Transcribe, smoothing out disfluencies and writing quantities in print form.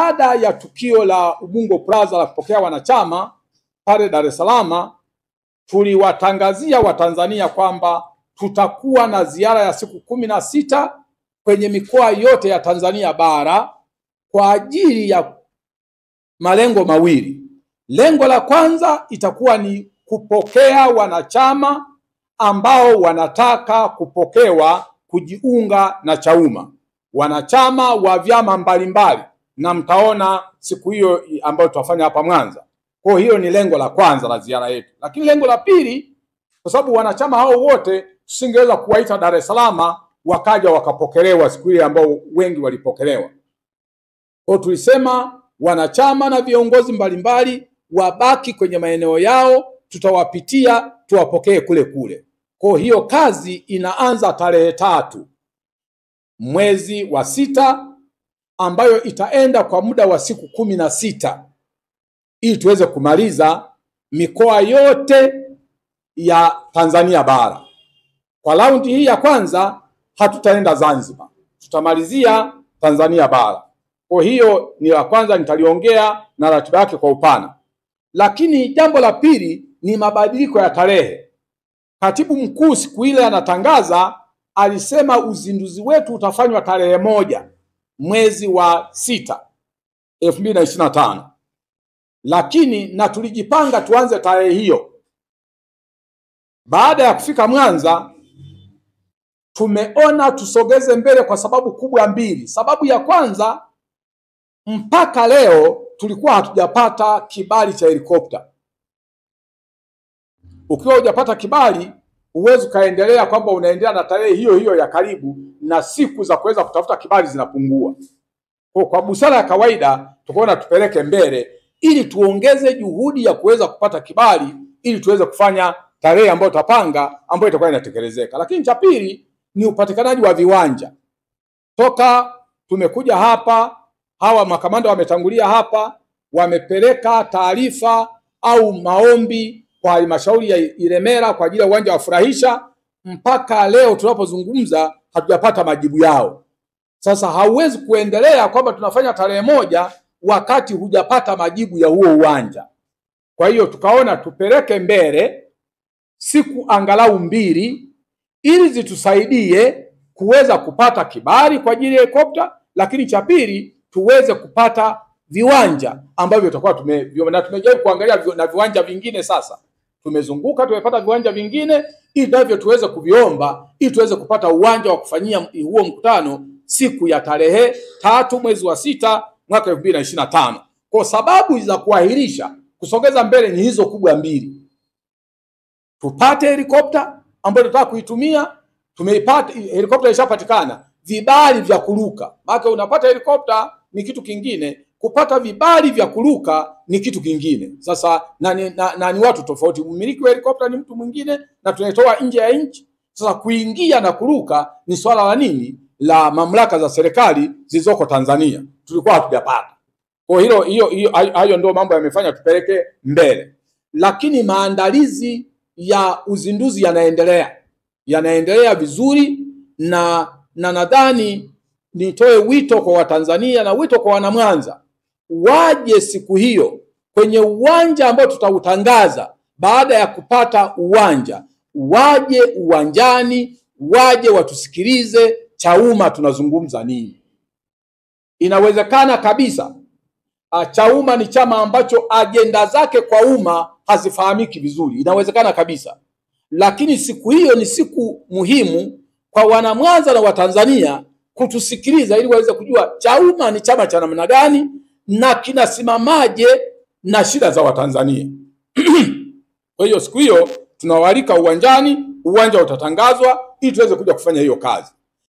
baada ya tukio la Ubungo Plaza la kupokea wanachama pale Dar es Salaam, tuliwatangazia Watanzania kwamba tutakuwa na ziara ya siku 16 kwenye mikoa yote ya Tanzania bara kwa ajili ya malengo mawili. Lengo la kwanza itakuwa ni kupokea wanachama ambao wanataka kupokewa kujiunga na Chauma, wanachama wa vyama mbalimbali, na mtaona siku hiyo ambayo tutafanya hapa Mwanza. Kwa hiyo ni lengo la kwanza la ziara yetu. Lakini lengo la pili, kwa sababu wanachama hao wote tusingeweza kuwaita Dar es Salaam wakaja wakapokelewa siku ile ambao wengi walipokelewa. Kwa tulisema wanachama na viongozi mbalimbali wabaki kwenye maeneo yao, tutawapitia tuwapokee kule kule. Kwa hiyo kazi inaanza tarehe 3 mwezi wa 6 ambayo itaenda kwa muda wa siku 16 ili tuweze kumaliza mikoa yote ya Tanzania bara. Kwa raundi hii ya kwanza hatutaenda Zanzibar, tutamalizia Tanzania bara. Kwa hiyo ni la kwanza, nitaliongea na ratiba yake kwa upana. Lakini jambo la pili ni mabadiliko ya tarehe. Katibu mkuu siku ile anatangaza, alisema uzinduzi wetu utafanywa tarehe 1 mwezi wa 6 2025. Lakini na tulijipanga tuanze tarehe hiyo. Baada ya kufika Mwanza tumeona tusogeze mbele kwa sababu kubwa mbili. Sababu ya kwanza, mpaka leo tulikuwa hatujapata kibali cha helikopta. Ukiwa hujapata kibali huwezi kaendelea kwamba unaendelea na tarehe hiyo hiyo ya karibu, na siku za kuweza kutafuta kibali zinapungua. Kwa busara ya kawaida tukaona tupeleke mbele ili tuongeze juhudi ya kuweza kupata kibali ili tuweze kufanya tarehe ambayo tutapanga ambayo itakuwa inatekelezeka. Lakini cha pili ni upatikanaji wa viwanja. Toka tumekuja hapa, hawa makamanda wametangulia hapa, wamepeleka taarifa au maombi kwa halmashauri ya Ilemela kwa ajili ya uwanja wa Furahisha. Mpaka leo tunapozungumza hatujapata majibu yao. Sasa hauwezi kuendelea kwamba tunafanya tarehe 1 wakati hujapata majibu ya huo uwanja. Kwa hiyo tukaona tupeleke mbele siku angalau 2 ili zitusaidie kuweza kupata kibali kwa ajili ya helikopta, lakini cha pili tuweze kupata viwanja ambavyo tutakuwa tumejaribu kuangalia na viwanja vingine. Sasa tumezunguka, tumepata viwanja vingine ili navyo tuweze kuviomba ili tuweze kupata uwanja wa kufanyia huo mkutano siku ya tarehe 3 mwezi wa 6 mwaka 2025. Kwa sababu za kuahirisha kusogeza mbele ni hizo kubwa mbili. Tupate helikopta ambayo tunataka kuitumia, tumeipata helikopta, ishapatikana. Vibali vya kuruka, maana unapata helikopta ni kitu kingine, kupata vibali vya kuruka ni kitu kingine. Sasa ni watu tofauti. Mmiliki wa helikopta ni mtu mwingine na tunaitoa nje ya nchi. Sasa kuingia na kuruka ni swala la nini? La mamlaka za serikali zilizoko Tanzania. Tulikuwa hatujapata. Kwa hayo ndio mambo yamefanya tupeleke mbele. Lakini maandalizi ya uzinduzi yanaendelea vizuri, na nadhani nitoe wito kwa Watanzania na wito kwa wanamwanza waje siku hiyo kwenye uwanja ambao tutautangaza. Baada ya kupata uwanja, waje uwanjani, waje watusikilize Chauma tunazungumza nini. Inawezekana kabisa Chauma ni chama ambacho agenda zake kwa umma hazifahamiki vizuri, inawezekana kabisa. Lakini siku hiyo ni siku muhimu kwa wanamwanza na Watanzania kutusikiliza ili waweze kujua Chauma ni chama cha namna gani na kinasimamaje na shida za Watanzania. Kwa hiyo siku hiyo tunawaalika uwanjani, uwanja utatangazwa ili tuweze kuja kufanya hiyo kazi.